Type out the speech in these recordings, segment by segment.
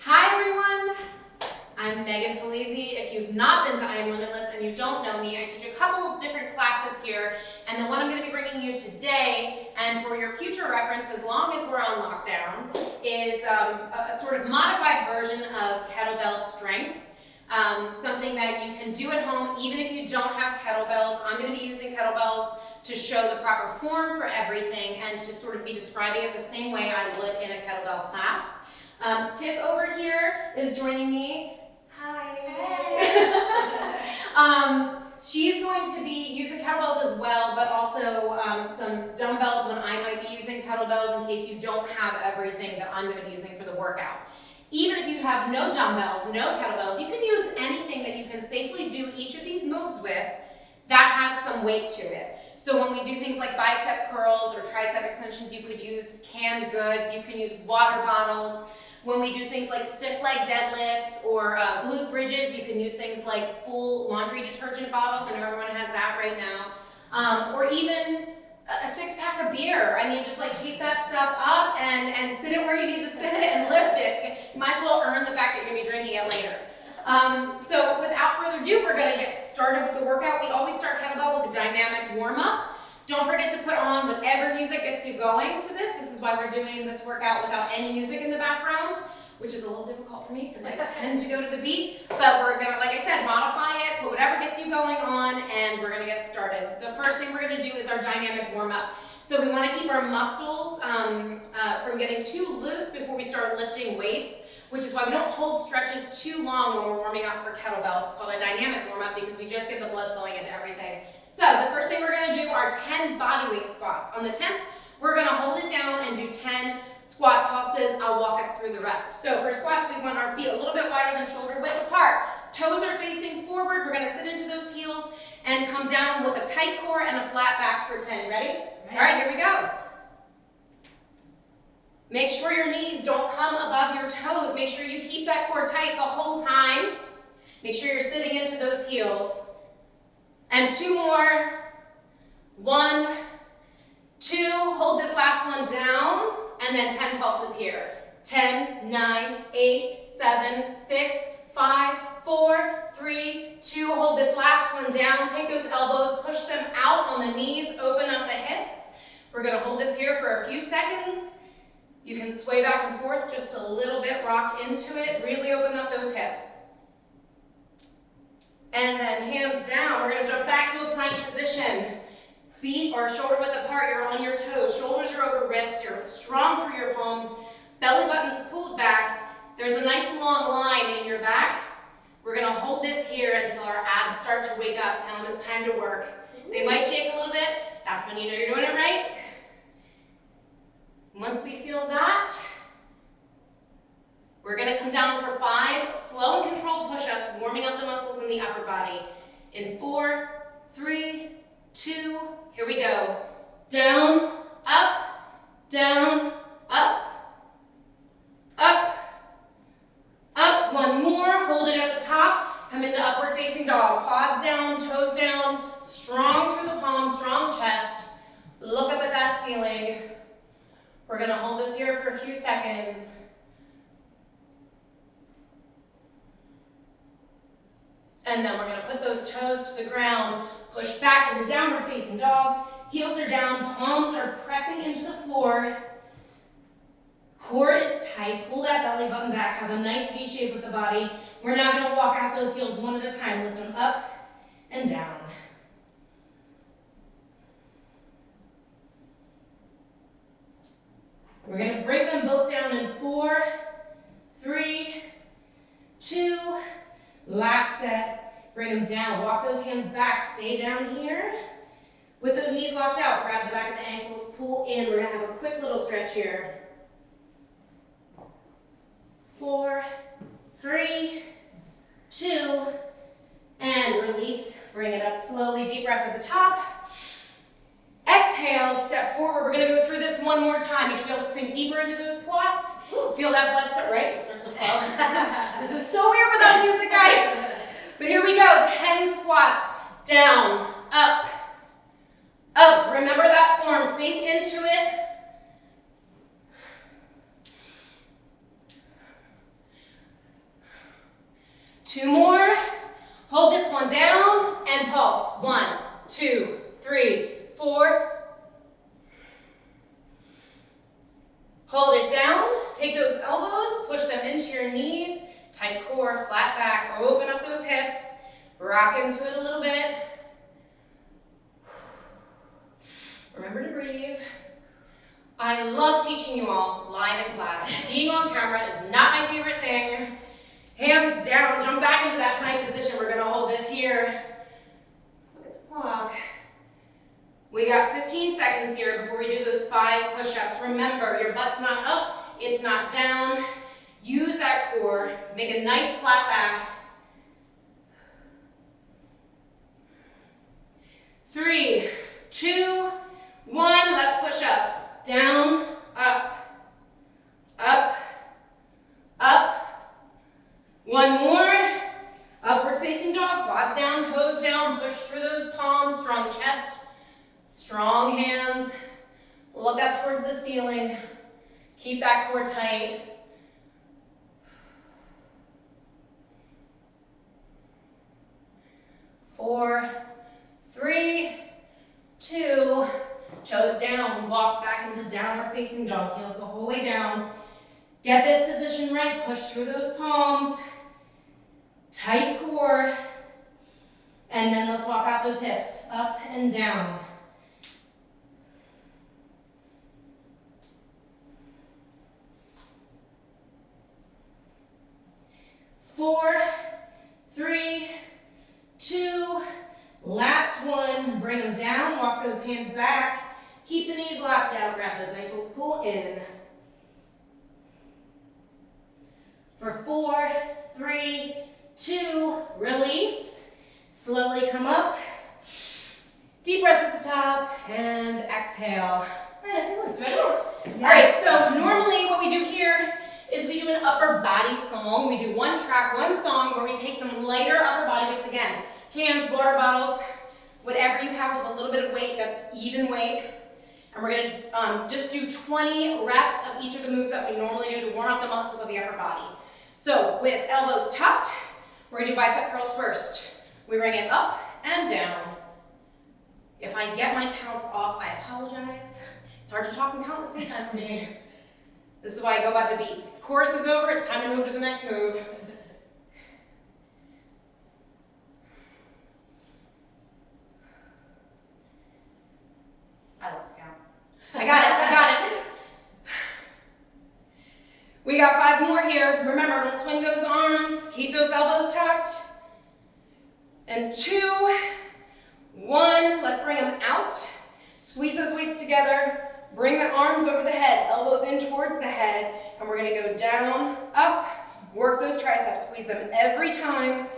Hi everyone, I'm Felizzi. If you've not been to I Am Limitless and you don't know me, I teach a couple of different classes here, and the one I'm going to be bringing you today, and for your future reference, as long as we're on lockdown, is a sort of modified version of kettlebell strength. Something that you can do at home even if you don't have kettlebells. I'm going to be using kettlebells to show the proper form for everything and to sort of be describing it the same way I would in a kettlebell class. Tiff over here is joining me. Hi. Hey. She's going to be using kettlebells as well, but also some dumbbells when I might be using kettlebells in case you don't have everything that I'm going to be using for the workout. Even if you have no dumbbells, no kettlebells, you can use anything that you can safely do each of these moves with that has some weight to it. So when we do things like bicep curls or tricep extensions, you could use canned goods, you can use water bottles. When we do things like stiff leg deadlifts or glute bridges, you can use things like full laundry detergent bottles. I know everyone has that right now. Or even a 6-pack of beer. I mean, just like take that stuff up and sit it where you need to sit it and lift it. You might as well earn the fact that you're going to be drinking it later. So without further ado, we're going to get started with the workout. We always start kettlebell with a dynamic warm-up. Don't forget to put on whatever music gets you going to this. This is why we're doing this workout without any music in the background, which is a little difficult for me because I tend to go to the beat. But we're going to, like I said, modify it, put whatever gets you going on, and we're going to get started. The first thing we're going to do is our dynamic warm-up. So we want to keep our muscles from getting too loose before we start lifting weights, which is why we don't hold stretches too long when we're warming up for kettlebell. It's called a dynamic warm-up because we just get the blood flowing into everything. So the first thing we're going to do are 10 bodyweight squats. On the 10th, we're going to hold it down and do 10 squat pulses. I'll walk us through the rest. So for squats, we want our feet a little bit wider than shoulder width apart. Toes are facing forward. We're going to sit into those heels and come down with a tight core and a flat back for 10. Ready? All right, here we go. Make sure your knees don't come above your toes. Make sure you keep that core tight the whole time. Make sure you're sitting into those heels. And 2 more. 1, 2. Hold this last one down. And then 10 pulses here. 10, 9, 8, 7, 6, 5, 4, 3, 2. Hold this last one down. Take those elbows, push them out on the knees, open up the hips. We're going to hold this here for a few seconds. You can sway back and forth just a little bit, rock into it, really open up those hips. And then hands down, we're going to jump back to a plank position. Feet are shoulder width apart, you're on your toes. Shoulders are over wrists, you're strong through your palms. Belly button's pulled back. There's a nice long line in your back. We're going to hold this here until our abs start to wake up. Tell them it's time to work. They might shake a little bit. That's when you know you're doing it right. Once we feel that, we're going to come down for 5 slow and controlled push-ups, warming up the muscles in the upper body. In 4, 3, 2, here we go. Down, up, down, up, up, up. 1 more, hold it at the top. Come into upward facing dog. Quads down, toes down, strong through the palms, strong chest. Look up at that ceiling. We're going to hold this here for a few seconds. And then we're going to put those toes to the ground, push back into downward facing dog. Heels are down, palms are pressing into the floor. Core is tight, pull that belly button back, have a nice V shape with the body. We're now going to walk out those heels one at a time, lift them up and down. We're going to bring them both down in 4, 3, 2, last set. Bring them down, walk those hands back, stay down here. With those knees locked out, grab the back of the ankles, pull in. We're going to have a quick little stretch here. 4, 3, 2, and release. Bring it up slowly, deep breath at the top. Exhale, step forward. We're going to go through this one more time. You should be able to sink deeper into those squats. Feel that blood start, right? It starts to flow. This is so weird without music, guys. But here we go. 10 squats. Down, up, up. Remember that form. Sink into it. 2 more. Hold this one down and pulse. 1, 2, 3, 4. Hold it down. Take those elbows, push them into your knees. Tight core, flat back. Open up those hips. Rock into it a little bit. Remember to breathe. I love teaching you all live in class. Being on camera is not my favorite thing. Hands down, jump back into that plank position. We're gonna hold this here. Look at the walk. We got 15 seconds here before we do those 5 push-ups. Remember, your butt's not up, it's not down. Use that core, make a nice flat back. 3, 2, 1, let's push up. Down, up, up, up. 1 more. Upward facing dog, quads down, toes down, push through those palms, strong chest, strong hands. Look up towards the ceiling. Keep that core tight. 4, 3, 2, toes down, walk back into downward facing dog, heels the whole way down. Get this position right, push through those palms, tight core, and then let's walk out those hips, up and down. 4, 3, 2, last one. Bring them down, walk those hands back, keep the knees locked out, grab those ankles, pull in. For 4, 3, 2, release. Slowly come up. Deep breath at the top and exhale. All right, I feel this, ready? Yes. All right, so normally what we do here is we do an upper body song. We do 1 track, 1 song where we take some lighter upper body weights again. Cans, water bottles, whatever you have with a little bit of weight that's even weight. And we're gonna just do 20 reps of each of the moves that we normally do to warm up the muscles of the upper body. So with elbows tucked, we're gonna do bicep curls first. We bring it up and down. If I get my counts off, I apologize. It's hard to talk and count at the same time for me. This is why I go by the beat. Chorus is over, it's time to move to the next move. I lost count. I got it. We got 5 more here. Remember, don't swing those arms. Keep those elbows tucked. And 2, 1, let's bring them out. Squeeze those weights together. Bring the arms over the head, elbows in towards the head. And we're gonna go down, up, work those triceps. Squeeze them every time.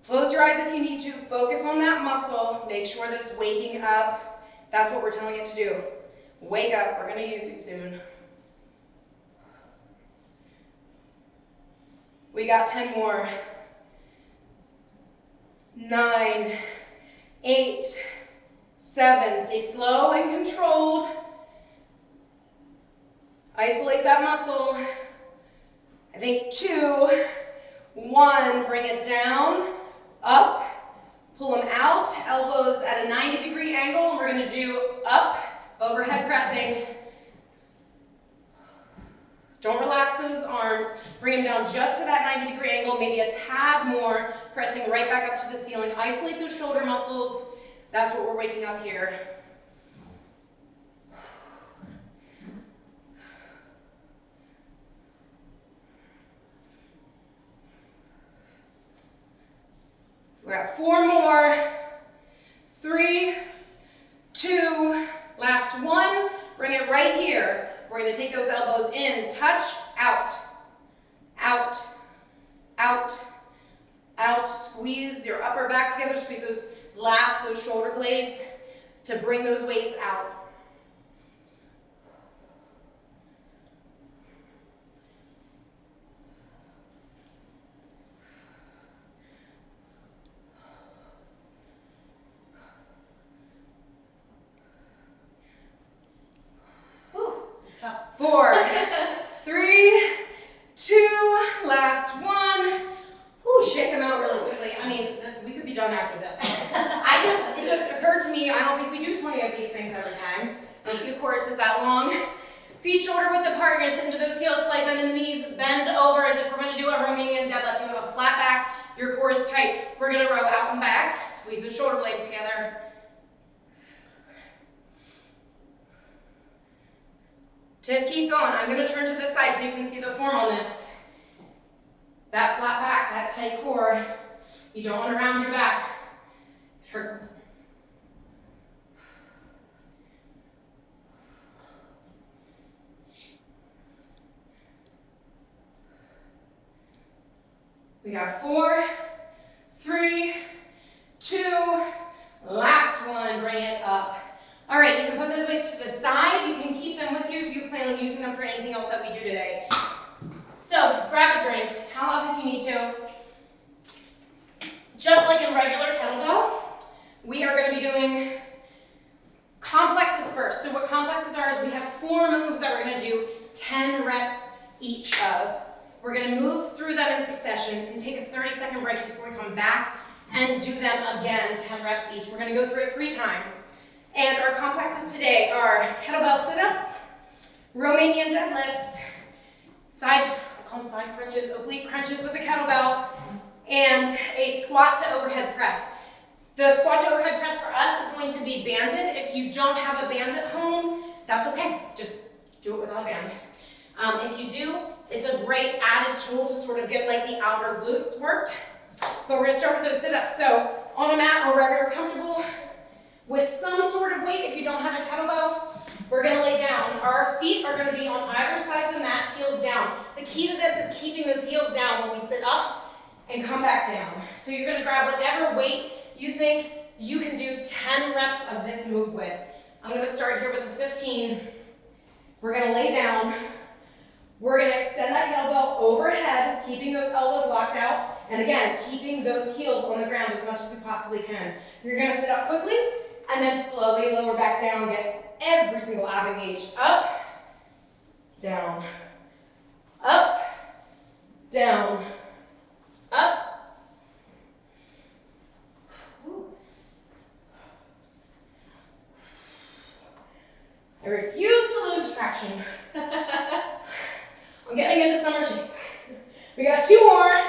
Close your eyes if you need to. Focus on that muscle. Make sure that it's waking up. That's what we're telling it to do. Wake up, we're gonna use you soon. We got 10 more. 9, 8, 7. Stay slow and controlled. Isolate that muscle. I think 2, 1. Bring it down, up, pull them out. Elbows at a 90-degree angle. And we're going to do up, overhead pressing. Don't relax those arms. Bring them down just to that 90-degree angle, maybe a tad more, pressing right back up to the ceiling. Isolate those shoulder muscles. That's what we're waking up here. We're at 4 more. 3, 2, last 1. Bring it right here. We're going to take those elbows in, touch, out, out, out, out. Squeeze your upper back together, squeeze those lats, those shoulder blades to bring those weights out. Whew, this is tough. 4, 3, 2, last 1. Ooh, shake them done after this. It just occurred to me, I don't think we do 20 of these things every time. A few core is that long. Feet shoulder width apart, you're gonna sit into those heels, slight bend in the knees, bend over as if we're gonna do a Romanian deadlift. You have a flat back, your core is tight. We're gonna row out and back, squeeze the shoulder blades together. To keep going, I'm gonna turn to this side so you can see the form on this. That flat back, that tight core, you don't wanna round your back. It hurts. We got 4, 3, 2, last one, bring it up. All right, you can put those weights to the side. You can keep them with you if you plan on using them for anything else that we do today. So, grab a drink, towel off if you need to. Just like in regular kettlebell, we are gonna be doing complexes first. So what complexes are is we have 4 moves that we're gonna do 10 reps each of. We're gonna move through them in succession and take a 30-second break before we come back and do them again, 10 reps each. We're gonna go through it 3 times. And our complexes today are kettlebell sit-ups, Romanian deadlifts, I call them side crunches, oblique crunches with a kettlebell, and a squat to overhead press. The squat to overhead press for us is going to be Bandit. If you don't have a band at home, that's okay. Just do it without a band. If you do, it's a great added tool to sort of get like the outer glutes worked. But we're gonna start with those sit-ups. So on a mat or wherever you're comfortable with some sort of weight, if you don't have a kettlebell, we're gonna lay down. Our feet are gonna be on either side of the mat, heels down. The key to this is keeping those heels down when we sit up and come back down. So you're gonna grab whatever weight you think you can do 10 reps of this move with. I'm gonna start here with the 15. We're gonna lay down. We're gonna extend that kettlebell overhead, keeping those elbows locked out, and again, keeping those heels on the ground as much as we possibly can. You're gonna sit up quickly, and then slowly lower back down, get every single ab engaged. Up, down, up, down, up. I refuse to lose traction. I'm getting into summer shape. We got 2 more.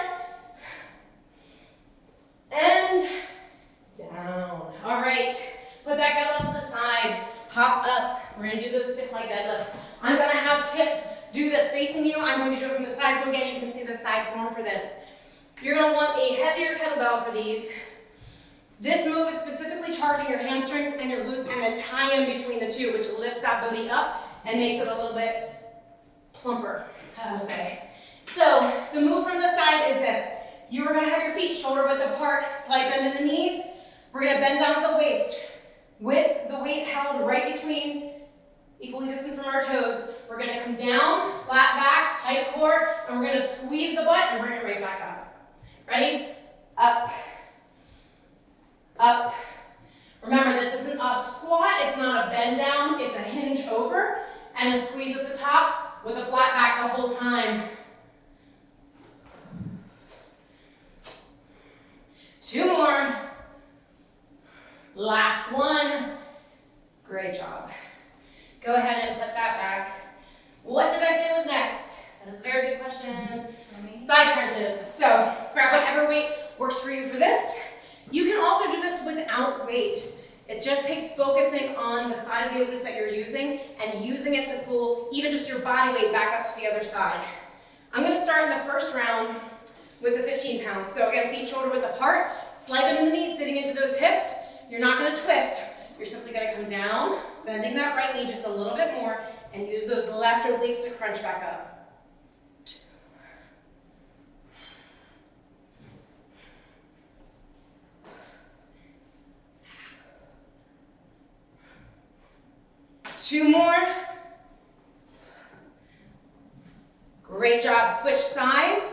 And down. All right. Put that kettlebell to the side. Hop up. We're going to do those stiff leg deadlifts. I'm going to have Tiff do this facing you. I'm going to do it from the side. So again, you can see the side form for this. You're going to want a heavier kettlebell for these. This move is specifically targeting your hamstrings and your glutes and the tie-in between the two, which lifts that booty up and makes it a little bit plumper, I will say. So the move from the side is this. You are going to have your feet shoulder width apart, slight bend in the knees. We're going to bend down at the waist with the weight held right between, equally distant from our toes. We're going to come down, flat back, tight core, and we're going to squeeze the butt and bring it right back up. Ready? Up. Up. Remember, this isn't a squat, it's not a bend down, it's a hinge over and a squeeze at the top with a flat back the whole time. 2 more. Last one. Great job. Go ahead and put that back. What did I say was next? That is a very good question. Side crunches. So grab whatever weight works for you for this. You can also do this without weight. It just takes focusing on the side of the obliques that you're using and using it to pull even just your body weight back up to the other side. I'm going to start in the first round with the 15 pounds. So again, feet shoulder width apart, slight bend in the knees, sitting into those hips. You're not going to twist. You're simply going to come down, bending that right knee just a little bit more, and use those left obliques to crunch back up. 2 more. Great job. Switch sides.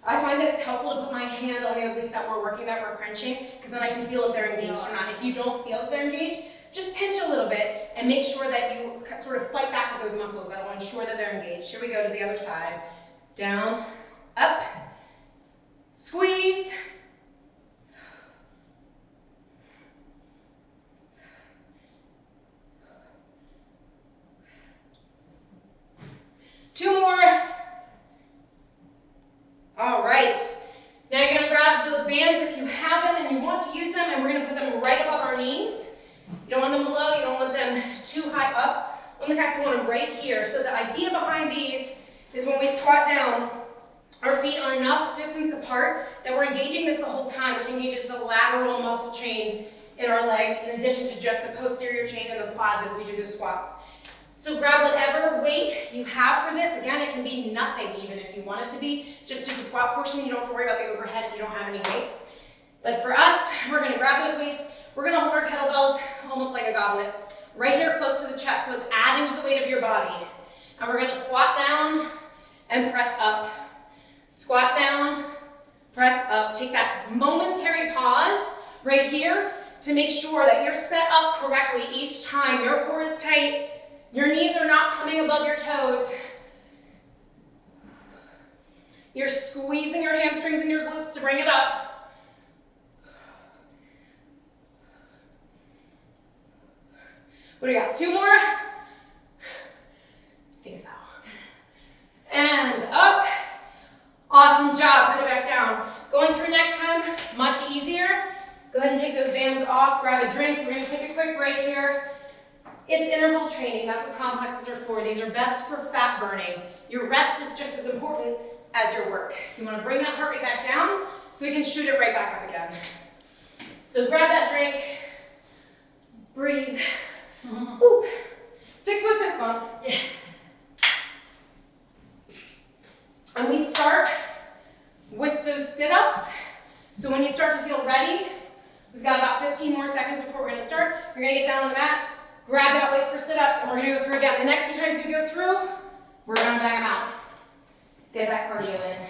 I find that it's helpful to put my hand on the obliques that we're working, that we're crunching, because then I can feel if they're engaged or not. If you don't feel if they're engaged, just pinch a little bit and make sure that you sort of fight back with those muscles. That will ensure that they're engaged. Here we go to the other side. Down, up, squeeze, right. Now you're gonna grab those bands if you have them and you want to use them, and we're gonna put them right above our knees. You don't want them below, you don't want them too high up. On the calf, you want them right here. So the idea behind these is when we squat down, our feet are enough distance apart that we're engaging this the whole time, which engages the lateral muscle chain in our legs, in addition to just the posterior chain and the quads as we do those squats. So grab whatever weight you have for this. Again, it can be nothing even if you want it to be. Just do the squat portion. You don't have to worry about the overhead if you don't have any weights. But for us, we're gonna grab those weights. We're gonna hold our kettlebells almost like a goblet, right here close to the chest, so it's adding to the weight of your body. And we're gonna squat down and press up. Squat down, press up. Take that momentary pause right here to make sure that you're set up correctly each time. Your core is tight. Your knees are not coming above your toes. You're squeezing your hamstrings and your glutes to bring it up. What do we got? 2 more? I think so. And up. Awesome job. Put it back down. Going through next time, much easier. Go ahead and take those bands off. Grab a drink. We're going to take a quick break here. It's interval training. That's what complexes are for. These are best for fat burning. Your rest is just as important as your work. You want to bring that heart rate back down so we can shoot it right back up again. So grab that drink. Breathe. Ooh. 6-foot fist bump. Yeah. And we start with those sit-ups. So when you start to feel ready, we've got about 15 more seconds before we're going to start. You're going to get down on the mat, grab that weight for sit-ups, and we're going to go through again. The next 2 times we go through, we're going to bang them out. Get that cardio in.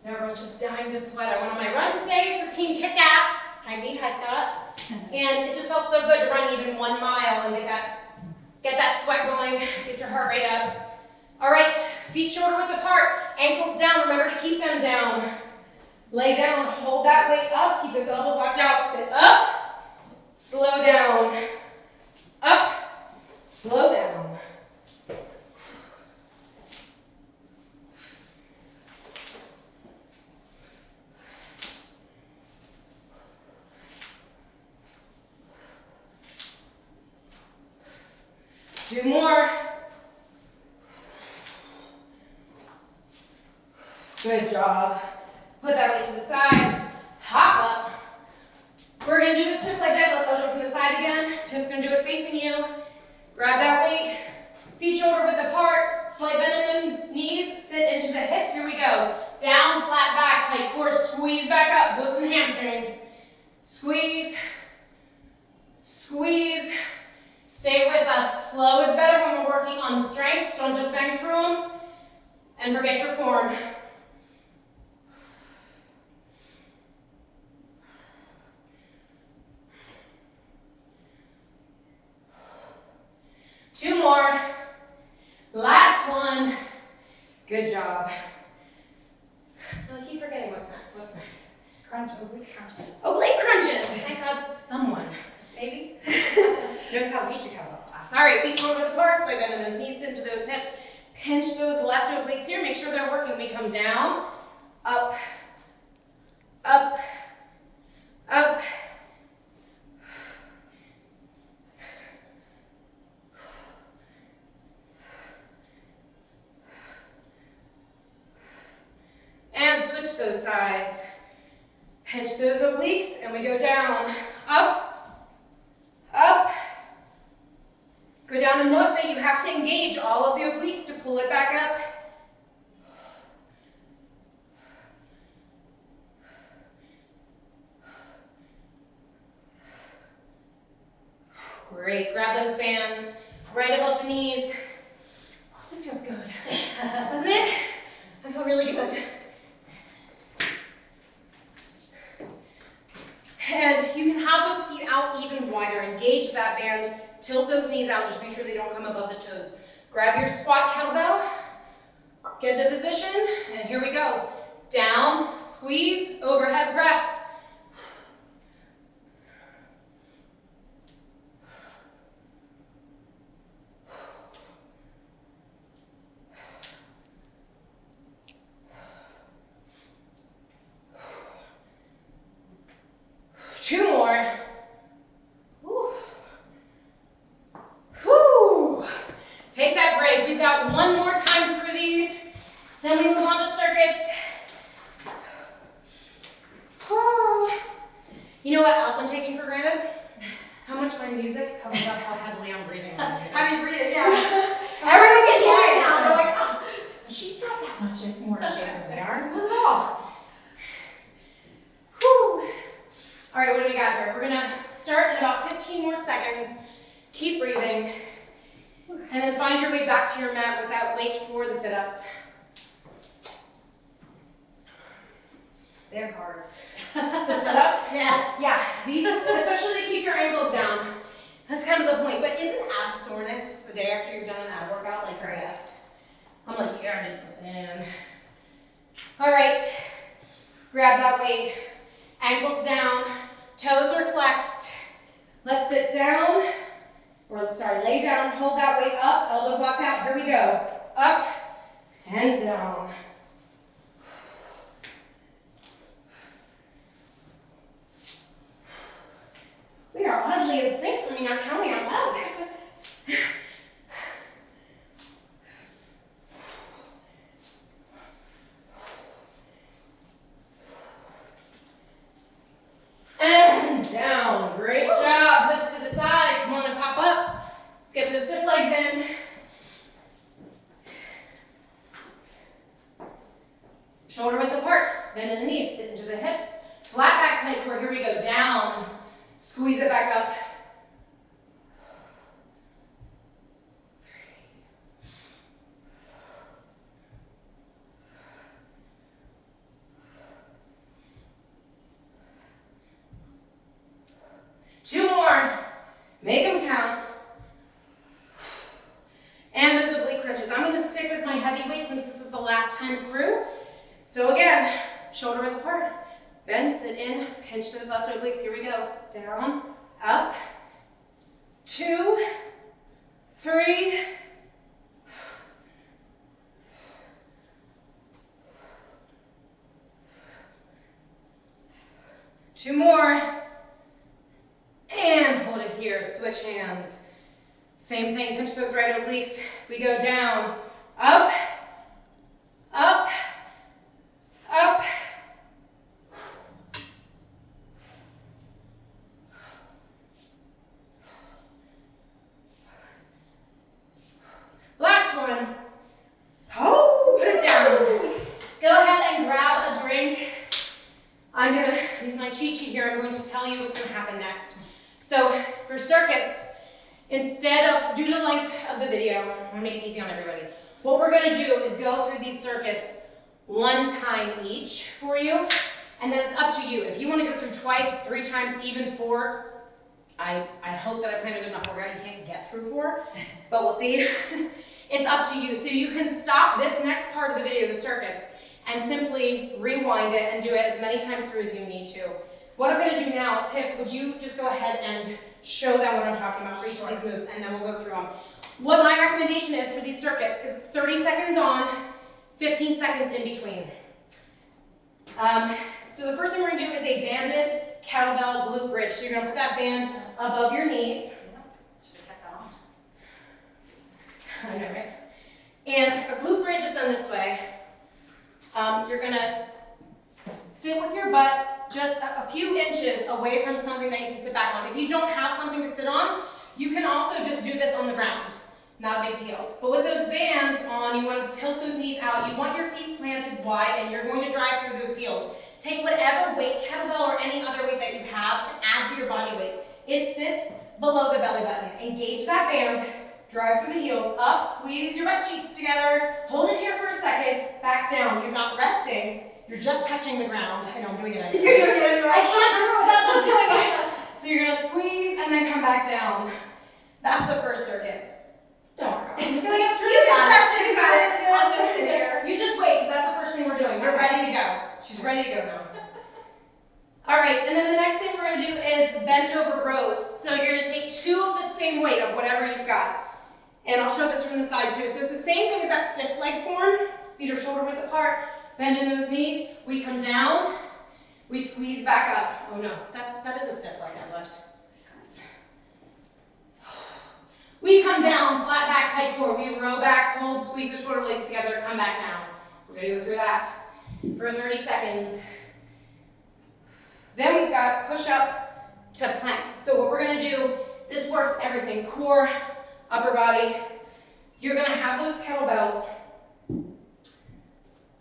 Now everyone's just dying to sweat. I went on my run today for Team Kick-Ass. Hi, me. Hi, Scott. And it just felt so good to run even 1 mile and get that sweat going, get your heart rate up. All right, feet shoulder width apart, ankles down. Remember to keep them down. Lay down, hold that weight up, keep those elbows locked out. Sit up, slow down, up, slow down. Two more. Good job. Put that weight to the side. Hop up. We're going to do the stiff leg deadlifts. I'll do it from the side again. Just going to do it facing you. Grab that weight. Feet shoulder width apart. Slight bend in the knees. Sit into the hips. Here we go. Down, flat back, tight core. Squeeze back up. Glutes and hamstrings. Squeeze. Squeeze. Stay with us. Slow is better when we're working on strength. Don't just bang through them. And forget your form. Two more. Last one. Good job. I keep forgetting what's next. What's next? Crunch, oblique crunches. Oblique crunches. Thank God someone Maybe. knows how to teach a kettlebell class. All right, feet shoulder width apart. Slight bend in those knees, into those hips. Pinch those left obliques here. Make sure they're working. We come down, up, up, up. And switch those sides. Pinch those obliques, and we go down, up, up. Go down enough that you have to engage all of the obliques to pull it back up. Great, grab those bands right above the knees. Oh, this feels good, doesn't it? I feel really good. And you can have those feet out even wider. Engage that band. Tilt those knees out. Just make sure they don't come above the toes. Grab your squat kettlebell. Get into position. And here we go. Down, squeeze, overhead press. You know what else I'm taking for granted? How much my music covers up how heavily I'm breathing. How you breathe, yeah. Everyone get quiet now. They're like, oh, she's not that much more in shape than we are. Not at all. Whew. All right, what do we got here? We're gonna start in about 15 more seconds. Keep breathing. And then find your way back to your mat with that weight for the sit-ups. They're hard. The sit-ups? Yeah. Yeah, these, especially to keep your ankles down. That's kind of the point. But isn't ab soreness the day after you've done an ab workout like the best? I'm like, yeah, I did something. All right, grab that weight. Ankles down, toes are flexed. Let's sit down, or sorry, lay down, hold that weight up, elbows locked out. Here we go. Up and down. We are oddly in sync for me, not counting out loud. And down. Great job. Put it to the side. Come on and pop up. Let's get those stiff legs in. Shoulder width apart. Bend in the knees. Sit into the hips. Flat back tight core. Here we go. Down. Squeeze it back up. 2 more. Make them count. And those oblique crunches. I'm going to stick with my heavy weight since this is the last time through. So again, shoulder width apart. Bend, sit in, pinch those left obliques. Here we go. Down, up, 2, 3, 2 more. And hold it here, switch hands. Same thing, pinch those right obliques. We go down, up, up, up. Last one. Oh, put it down. Go ahead and grab a drink. I'm gonna use my cheat sheet here. I'm going to tell you what's gonna happen next. So for circuits, instead of, due to the length of the video, I'm gonna make it easy on everybody. What we're gonna do is go through these circuits 1 time each for you, and then it's up to you. If you wanna go through twice, 3 times, even 4, I hope that I planned a good enough workout you can't get through 4, but we'll see. It's up to you. So you can stop this next part of the video, the circuits, and simply rewind it and do it as many times through as you need to. What I'm gonna do now, Tiff, would you just go ahead and show them what I'm talking about for each of these moves, and then we'll go through them. What my recommendation is for these circuits is 30 seconds on, 15 seconds in between. So the first thing we're gonna do is a banded kettlebell glute bridge. So you're gonna put that band above your knees. Should have kept that on. I know, right? And a glute bridge is done this way. You're gonna sit with your butt just a few inches away from something that you can sit back on. If you don't have something to sit on, you can also just do this on the ground. Not a big deal. But with those bands on, you want to tilt those knees out. You want your feet planted wide, and you're going to drive through those heels. Take whatever weight, kettlebell or any other weight that you have to add to your body weight. It sits below the belly button. Engage that band, drive through the heels, up, squeeze your butt cheeks together, hold it here for a second, back down. You're not resting, you're just touching the ground. I know I'm doing it. You're doing it. I can't do it without just doing it. So you're gonna squeeze and then come back down. That's the first circuit. Don't worry. I'm just gonna get through You this. got it. You got it. I'll just sit here. You just wait, because that's the first thing we're doing. We're ready to go. She's ready to go now. All right, and then the next thing we're gonna do is bent over rows. So you're gonna take 2 of the same weight of whatever you've got. And I'll show this from the side too. So it's the same thing as that stiff leg form. Feet are shoulder width apart. Bend in those knees. We come down. We squeeze back up. Oh no, that is a stiff leg deadlift. We come down, flat back, tight core. We row back, hold, squeeze the shoulder blades together, come back down. We're gonna go through that for 30 seconds. Then we've got push up to plank. So what we're gonna do, this works everything, core, upper body. You're gonna have those kettlebells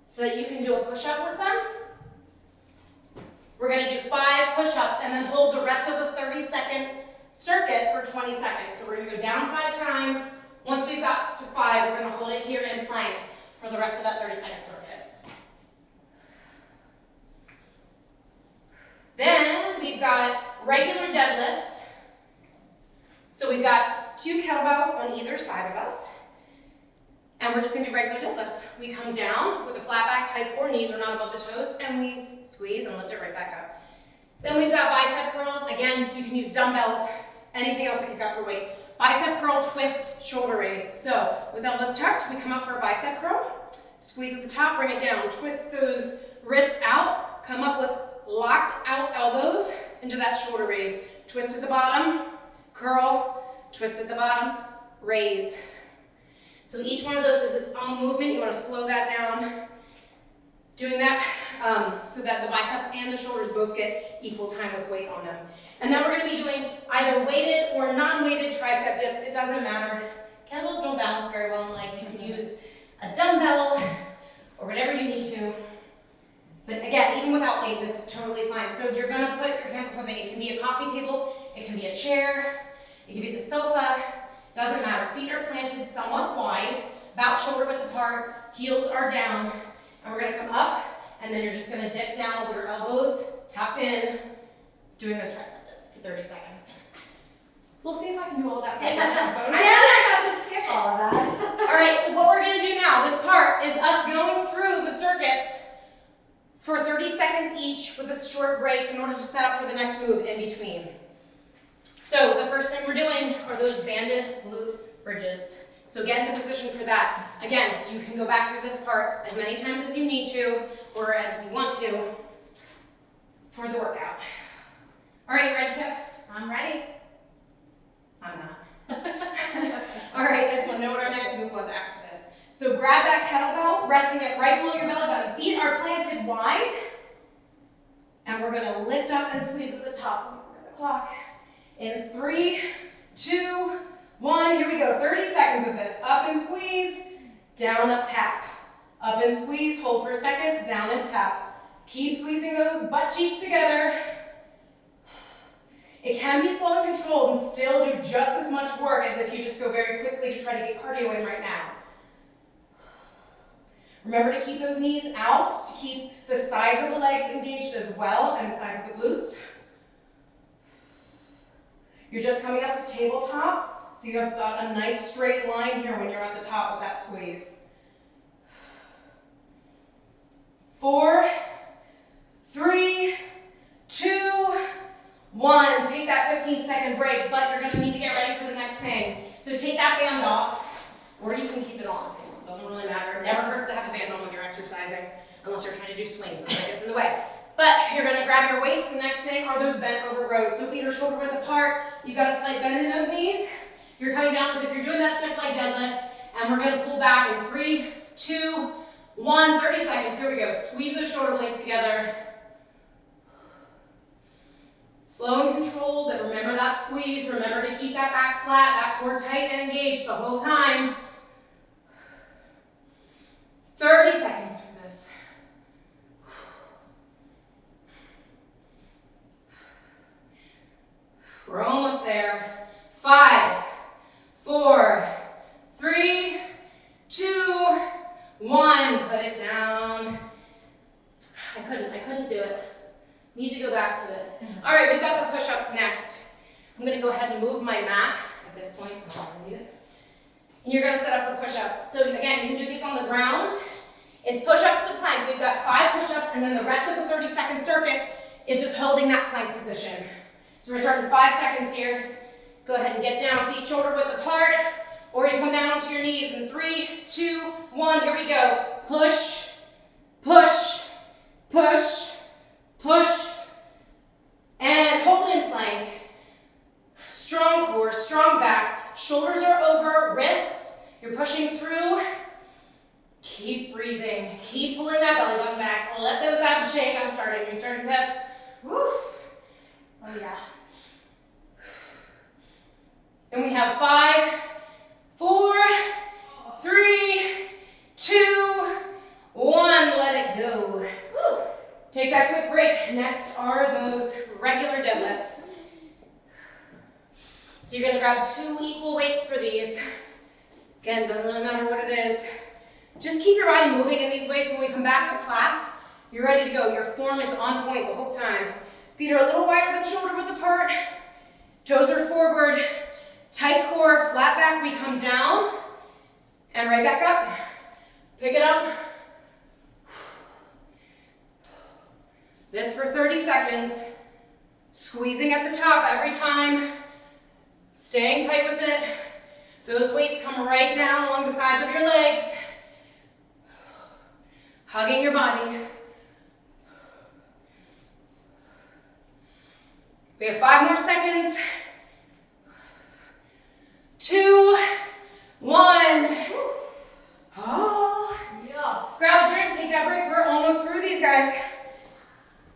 so that you can do a push up with them. We're gonna do 5 push-ups and then hold the rest of the 30-second circuit for 20 seconds. So we're gonna go down 5 times. Once we've got to 5, we're gonna hold it here in plank for the rest of that 30-second circuit. Then we've got regular deadlifts. So we've got 2 kettlebells on either side of us. And we're just gonna do regular deadlifts. We come down with a flat back, tight core, knees are not above the toes, and we squeeze and lift it right back up. Then we've got bicep curls. Again, you can use dumbbells, anything else that you've got for weight. Bicep curl, twist, shoulder raise. So with elbows tucked, we come up for a bicep curl. Squeeze at the top, bring it down. Twist those wrists out. Come up with locked out elbows into that shoulder raise. Twist at the bottom, curl, twist at the bottom, raise. So each one of those is its own movement. You want to slow that down. Doing that so that the biceps and the shoulders both get equal time with weight on them. And then we're going to be doing either weighted or non-weighted tricep dips. It doesn't matter. Kettlebells don't balance very well in legs. You can use a dumbbell or whatever you need to. But again, even without weight, this is totally fine. So you're going to put your hands on something. It can be a coffee table. It can be a chair. It can be the sofa. Doesn't matter. Feet are planted somewhat wide, about shoulder width apart. Heels are down. And we're going to come up, and then you're just going to dip down with your elbows tucked in, doing those tricep dips for 30 seconds. We'll see if I can do all that. I have to skip all of that. All right, so what we're going to do now, this part, is us going through the circuits for 30 seconds each with a short break in order to set up for the next move in between. So the first thing we're doing are those Bandit glute bridges. So get into position for that. Again, you can go back through this part as many times as you need to, or as you want to, for the workout. All right, you ready, Tiff? I'm ready. I'm not. All right, I just want to know what our next move was after this. So grab that kettlebell, resting it right below your belly button. Feet are planted wide, and we're going to lift up and squeeze at the top. Look at the clock. In 3, 2, 1, here we go. 30 seconds of this. Up and squeeze, down, up, tap. Up and squeeze, hold for a second, down and tap. Keep squeezing those butt cheeks together. It can be slow and controlled and still do just as much work as if you just go very quickly to try to get cardio in right now. Remember to keep those knees out, to keep the sides of the legs engaged as well, and the sides of the glutes. You're just coming up to tabletop, so you have got a nice straight line here when you're at the top of that squeeze. 4, 3, 2, 1. Take that 15-second break, but you're going to need to get ready for the next thing. So take that band off, or you can keep it on. It doesn't really matter. It never hurts to have a band on when you're exercising, unless you're trying to do swings. That gets in the way. But you're going to grab your weights. The next thing are those bent over rows. So feet are shoulder width apart. You've got a slight bend in those knees. You're coming down as if you're doing that stiff leg deadlift. And we're going to pull back in 3, 2, 1. 30 seconds. Here we go. Squeeze those shoulder blades together. Slow and controlled, but remember that squeeze. Remember to keep that back flat, that core tight and engaged the whole time. 30 seconds through this. We're almost there. 5, 4, 3, 2, 1. Put it down. I couldn't do it. Need to go back to it. All right, we've got the push-ups next. I'm gonna go ahead and move my mat at this point. And you're gonna set up for push-ups. So again, you can do these on the ground. It's push-ups to plank. We've got 5 push-ups, and then the rest of the 30-second circuit is just holding that plank position. So we're starting 5 seconds here. Go ahead and get down, feet shoulder width apart, or you can come down onto your knees in 3, 2, 1. Here we go. Push, push, push, push, and hold in plank. Strong core, strong back. Shoulders are over, wrists. You're pushing through. Keep breathing. Keep pulling that belly button back. Let those abs shake. I'm starting. You're starting, Tiff. Woo. Oh yeah. And we have 5, 4, 3, 2, 1. Let it go. Woo. Take that quick break. Next are those regular deadlifts. So you're gonna grab 2 equal weights for these. Again, doesn't really matter what it is. Just keep your body moving in these ways. When we come back to class, you're ready to go. Your form is on point the whole time. Feet are a little wider than shoulder width apart. Toes are forward. Tight core, flat back. We come down and right back up. Pick it up. This for 30 seconds. Squeezing at the top every time. Staying tight with it. Those weights come right down along the sides of your legs. Hugging your body. We have 5 more seconds. 2, 1. Oh. Yeah. Grab a drink, take that break. We're almost through these, guys.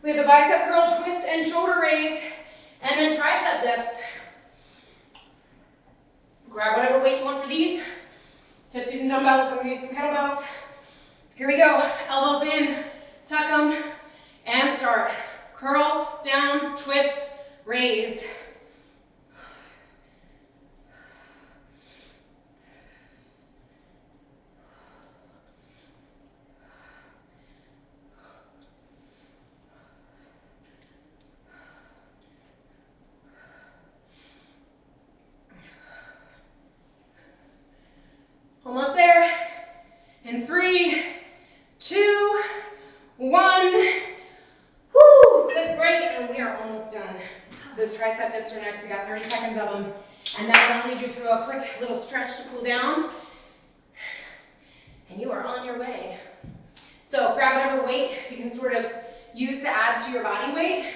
We have the bicep curl, twist, and shoulder raise, and then tricep dips. Grab whatever weight you want for these. Just using dumbbells, I'm gonna use some kettlebells. Here we go. Elbows in, tuck them, and start. Curl, down, twist, raise. Almost there. In 3, 2, 1. Woo! Good break, and we are almost done. Those tricep dips are next. We got 30 seconds of them. And that will lead you through a quick little stretch to cool down. And you are on your way. So grab whatever weight you can sort of use to add to your body weight.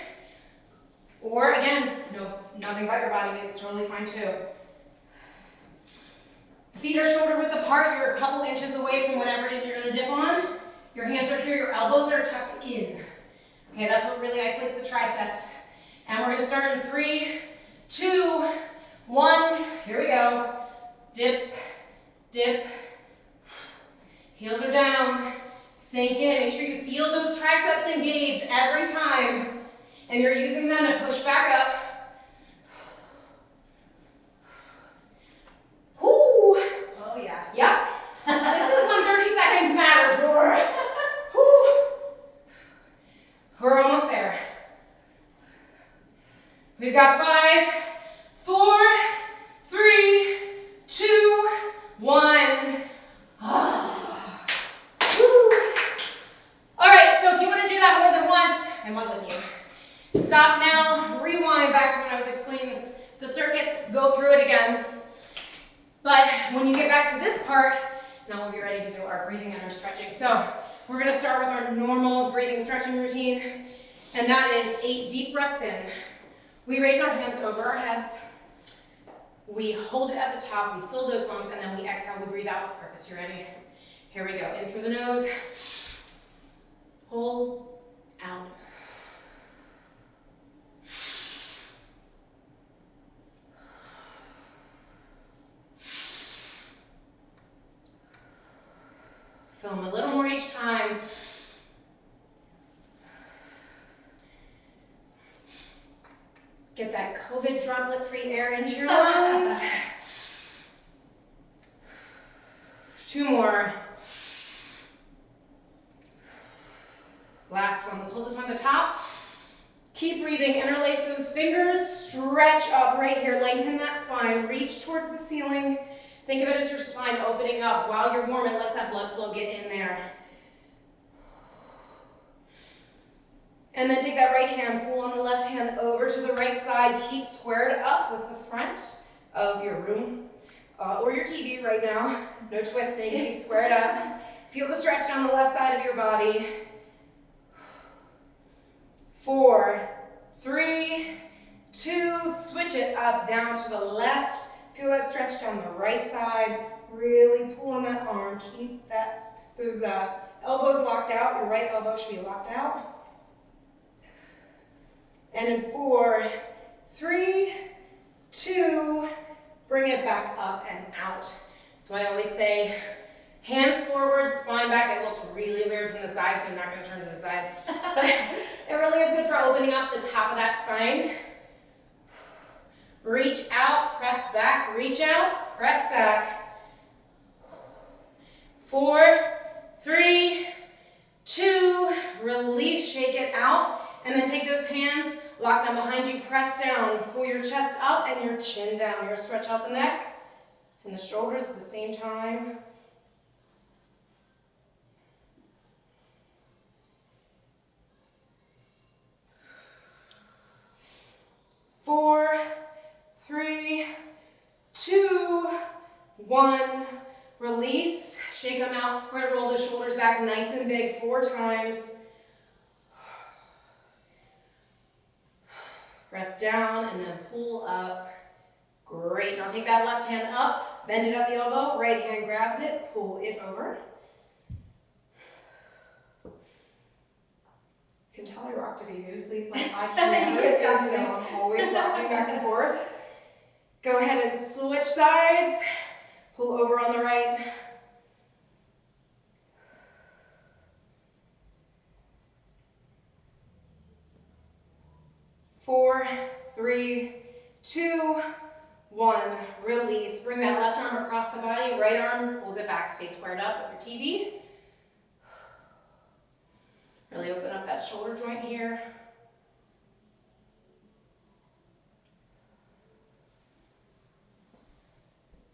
Or again, no, nothing but your body weight is totally fine too. Feet are shoulder width apart. You're a couple inches away from whatever it is you're going to dip on. Your hands are here. Your elbows are tucked in. Okay, that's what really isolates the triceps. And we're going to start in 3, 2, 1. Here we go. Dip, dip. Heels are down. Sink in. Make sure you feel those triceps engage every time. And you're using them to push back up. Whoo! Oh yeah. Yep. This is when 30 seconds matters, Laura. Whoo! We're almost there. We've got 5, 4, 3, 2, 1. Ah. Woo. All right, so if you want to do that more than once, and why wouldn't you? Stop now, rewind back to when I was explaining the circuits, go through it again. But when you get back to this part, now we'll be ready to do our breathing and our stretching. So we're going to start with our normal breathing stretching routine, and that is 8 deep breaths in. We raise our hands over our heads. We hold it at the top, we fill those lungs, and then we exhale, we breathe out with purpose. You ready? Here we go. In through the nose. Hold, out. Fill them a little more each time. Get that COVID droplet-free air into your lungs. 2 more. Last one. Let's hold this one at the top. Keep breathing. Interlace those fingers. Stretch up right here. Lengthen that spine. Reach towards the ceiling. Think of it as your spine opening up. While you're warm, it lets that blood flow get in there. And then take that right hand, pull on the left hand over to the right side. Keep squared up with the front of your room or your TV right now. No twisting, keep squared up. Feel the stretch down the left side of your body. 4, 3, 2, switch it up, down to the left. Feel that stretch down the right side. Really pull on that arm. Keep those elbows locked out. Your right elbow should be locked out. And in 4, 3, 2, bring it back up and out. So I always say, hands forward, spine back. It looks really weird from the side, so I'm not going to turn to the side. But it really is good for opening up the top of that spine. Reach out, press back, reach out, press back. 4, 3, 2, release, shake it out. And then take those hands, lock them behind you, press down. Pull your chest up and your chin down. You're going to stretch out the neck and the shoulders at the same time. 4, 3, 2, 1. Release. Shake them out. We're going to roll those shoulders back nice and big 4 times. Press down and then pull up. Great. Now take that left hand up. Bend it at the elbow. Right hand grabs it. Pull it over. You can tell I rock to baby to sleep. Like I can never stand still. I'm always rocking back and forth. Go ahead and switch sides. Pull over on the right. Four, 3, 2, 1. Release. Bring that left arm across the body. Right arm pulls it back. Stay squared up with your TV. Really open up that shoulder joint here.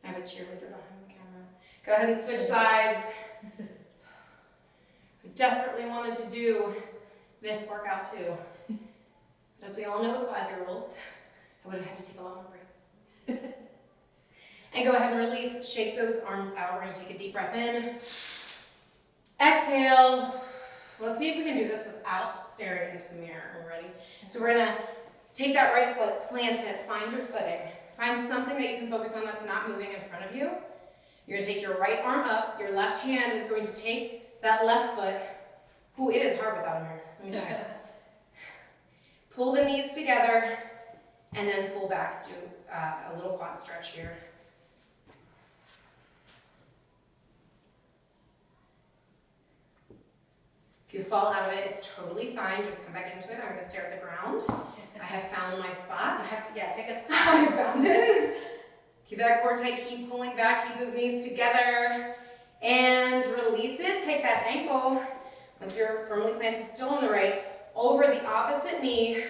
I have a cheerleader behind the camera. Go ahead and switch sides. I desperately wanted to do this workout too. But as we all know with 5-year-olds, I would have had to take a lot more breaks. And go ahead and release. Shake those arms out. We're going to take a deep breath in. Exhale. Let's see if we can do this without staring into the mirror. Are we ready? So we're going to take that right foot, plant it, find your footing. Find something that you can focus on that's not moving in front of you. You're going to take your right arm up. Your left hand is going to take that left foot. Ooh, it is hard without a mirror. Let me tell you. Pull the knees together and then pull back. Do a little quad stretch here. If you fall out of it, it's totally fine. Just come back into it. I'm going to stare at the ground. I have found my spot. You have to, yeah, pick a spot. I found it. Keep that core tight. Keep pulling back. Keep those knees together. And release it. Take that ankle, once you're firmly planted still on the right, over the opposite knee.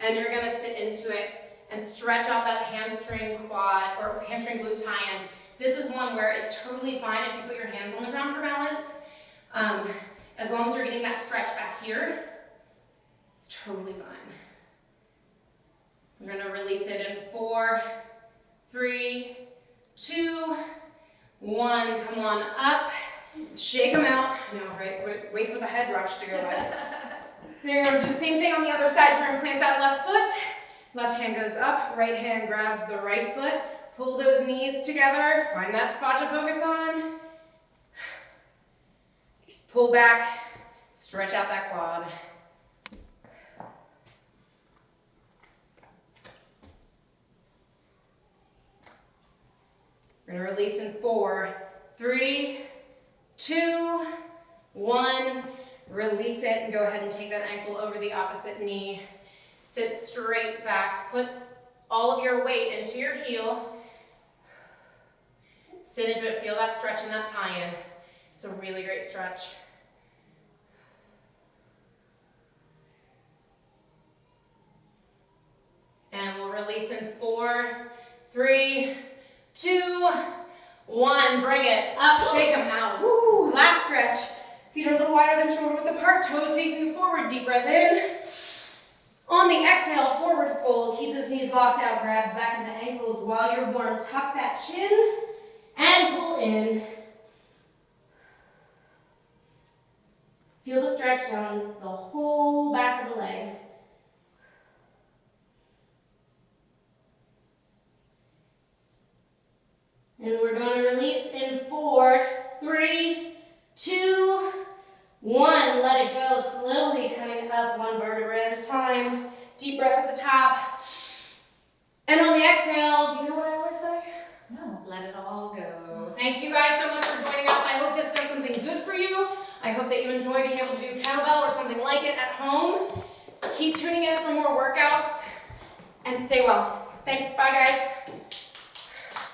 And you're going to sit into it and stretch out that hamstring quad or hamstring glute tie-in. This is one where it's totally fine if you put your hands on the ground for balance. As long as you're getting that stretch back here, it's totally fine. We're going to release it in 4, 3, 2, 1. Come on up. Shake them out. No, right, wait for the head rush to go away. There, do the same thing on the other side. So we're going to plant that left foot. Left hand goes up. Right hand grabs the right foot. Pull those knees together. Find that spot to focus on. Pull back. Stretch out that quad. We're going to release in 4, 3, 2, 1. Release it and go ahead and take that ankle over the opposite knee. Sit straight back. Put all of your weight into your heel. Sit into it. Feel that stretch and that tie-in. It's a really great stretch. And we'll release in 4, 3, 2, 1. Bring it up. Shake them out. Woo! Last stretch. Feet are a little wider than shoulder width apart. Toes facing forward. Deep breath in. On the exhale, forward fold. Keep those knees locked out. Grab back in the ankles while you're warm. Tuck that chin and pull in. Feel the stretch down the whole back of the leg. And we're going to release in 4, 3, 2, 1. Let it go. Slowly coming up one vertebra at a time. Deep breath at the top. And on the exhale, do you know what I always say? No. Let it all go. Thank you guys so much for joining us. I hope this does something good for you. I hope that you enjoy being able to do kettlebell or something like it at home. Keep tuning in for more workouts and stay well. Thanks. Bye, guys.